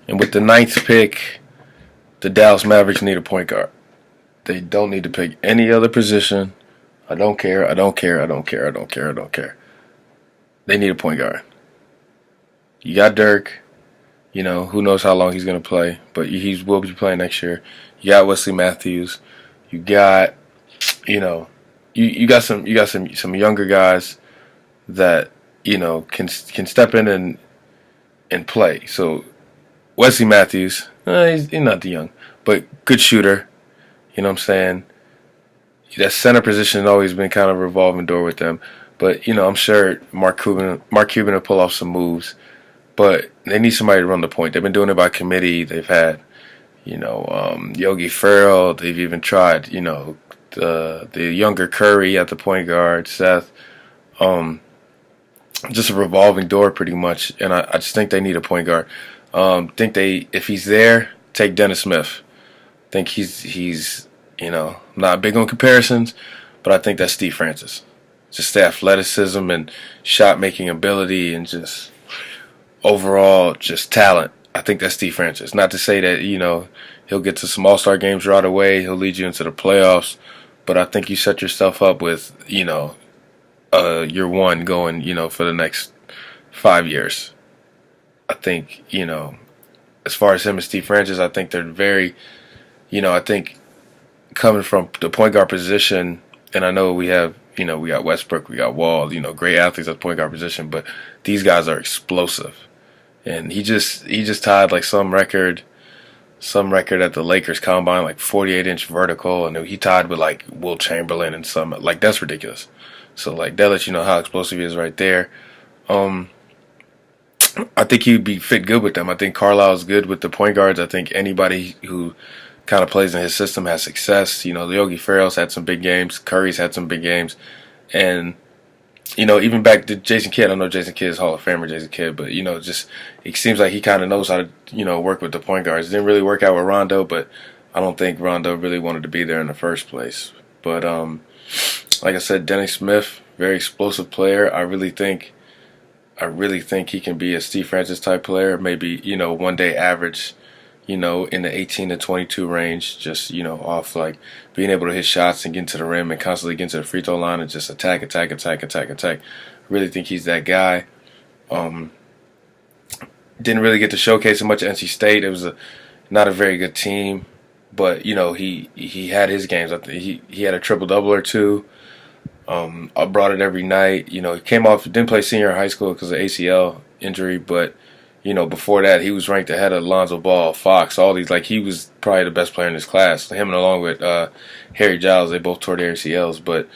And with the ninth pick, the Dallas Mavericks need a point guard. They don't need to pick any other position. I don't care. I don't care. I don't care. I don't care. I don't care. They need a point guard. You got Dirk. Who knows how long he's going to play, but he will be playing next year. You got Wesley Matthews. You got, you got some younger guys that can step in and play. So Wesley Matthews, he's not too young, but good shooter. You know what I'm saying? That center position has always been kind of a revolving door with them. But, I'm sure Mark Cuban will pull off some moves. But they need somebody to run the point. They've been doing it by committee. They've had, Yogi Ferrell. They've even tried, the younger Curry at the point guard, Seth. Just a revolving door pretty much. And I just think they need a point guard. If he's there, take Dennis Smith. I think he's not big on comparisons, but I think that's Steve Francis. Just the athleticism and shot making ability and just overall just talent. I think that's Steve Francis. Not to say that, he'll get to some all-star games right away, he'll lead you into the playoffs, but I think you set yourself up with, year one going, for the next 5 years. I think, as far as him and Steve Francis, I think they're very, I think coming from the point guard position, and I know we have, we got Westbrook, we got Wall, great athletes at the point guard position, but these guys are explosive. And he just tied like some record at the Lakers combine, like 48-inch vertical, and he tied with like Wilt Chamberlain and some, like, that's ridiculous. So like that lets you know how explosive he is right there. I think he'd be fit good with them. I think Carlisle's good with the point guards. I think anybody who kind of plays in his system has success. The Yogi Ferrell's had some big games. Curry's had some big games. And, even back to Jason Kidd, I know Jason Kidd is Hall of Famer, Jason Kidd, but, just it seems like he kind of knows how to, work with the point guards. It didn't really work out with Rondo, but I don't think Rondo really wanted to be there in the first place. But, like I said, Dennis Smith, very explosive player. I really think he can be a Steve Francis type player. Maybe, one day average, in the 18 to 22 range, just, off like being able to hit shots and get to the rim and constantly get to the free throw line and just attack. I really think he's that guy. Didn't really get to showcase him much at NC State. It was not a very good team, but, he had his games. I think he had a triple-double or two. I brought it every night. He didn't play senior in high school because of ACL injury, but, before that, he was ranked ahead of Lonzo Ball, Fox, all these. Like, he was probably the best player in his class. Him and along with Harry Giles, they both tore their ACLs, but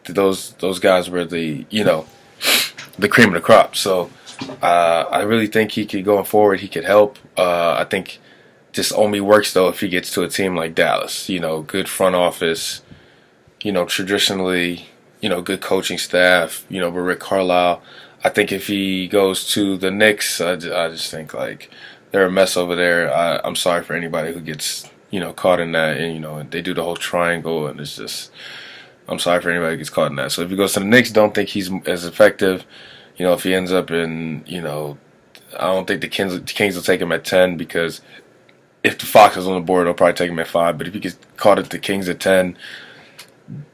those guys were the cream of the crop. So I really think he could, going forward, he could help. I think this only works, though, if he gets to a team like Dallas. Good front office, traditionally, good coaching staff, with Rick Carlisle. I think if he goes to the Knicks, I just think, like, they're a mess over there. I'm sorry for anybody who gets, caught in that. And, they do the whole triangle, and it's just, I'm sorry for anybody who gets caught in that. So if he goes to the Knicks, don't think he's as effective. If he ends up in, I don't think the Kings will take him at 10, because if the Fox is on the board, they'll probably take him at 5. But if he gets caught at the Kings at 10,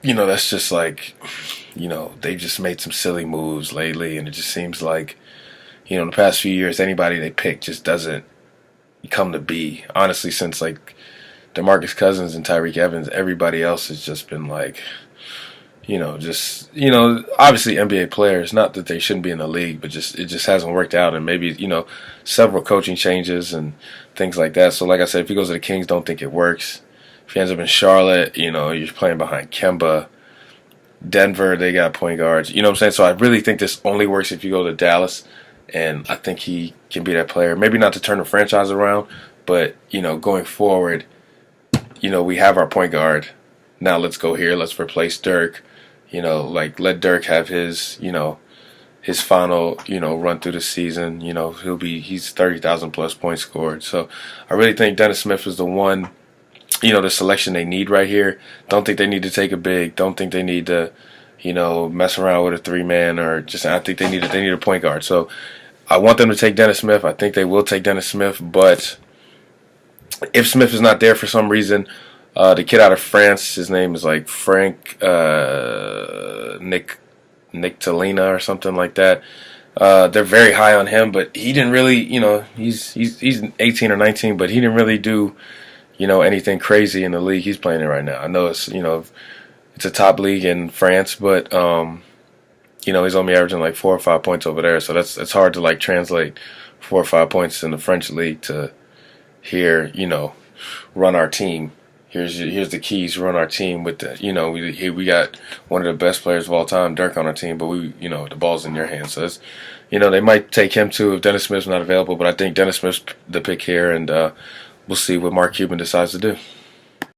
that's just like, they've just made some silly moves lately, and it just seems like, in the past few years, anybody they pick just doesn't come to be. Honestly, since like DeMarcus Cousins and Tyreek Evans, everybody else has just been like, obviously NBA players, not that they shouldn't be in the league, but it just hasn't worked out, and maybe, several coaching changes and things like that. So like I said, if he goes to the Kings, don't think it works. If he ends up in Charlotte, you're playing behind Kemba. Denver, they got point guards. You know what I'm saying? So I really think this only works if you go to Dallas, and I think he can be that player. Maybe not to turn the franchise around, but, going forward, we have our point guard. Now let's go here. Let's replace Dirk. Let Dirk have his, his final, run through the season. He's 30,000 plus points scored. So I really think Dennis Smith is the one, the selection they need right here. Don't think they need to take a big. Don't think they need to, mess around with a 3-man or just. I think they need a point guard. So I want them to take Dennis Smith. I think they will take Dennis Smith, but if Smith is not there for some reason, the kid out of France, his name is like Frank Nick Talina or something like that. They're very high on him, but he didn't really, he's 18 or 19, but he didn't really do, anything crazy in the league he's playing in right now. I know it's a top league in France, but he's only averaging like 4 or 5 points over there, so it's hard to like translate 4 or 5 points in the French league to here, run our team. Here's the keys. Run our team with the we got one of the best players of all time, Dirk, on our team, but the ball's in your hands. So it's, they might take him too if Dennis Smith's not available, but I think Dennis Smith's the pick here, and we'll see what Mark Cuban decides to do.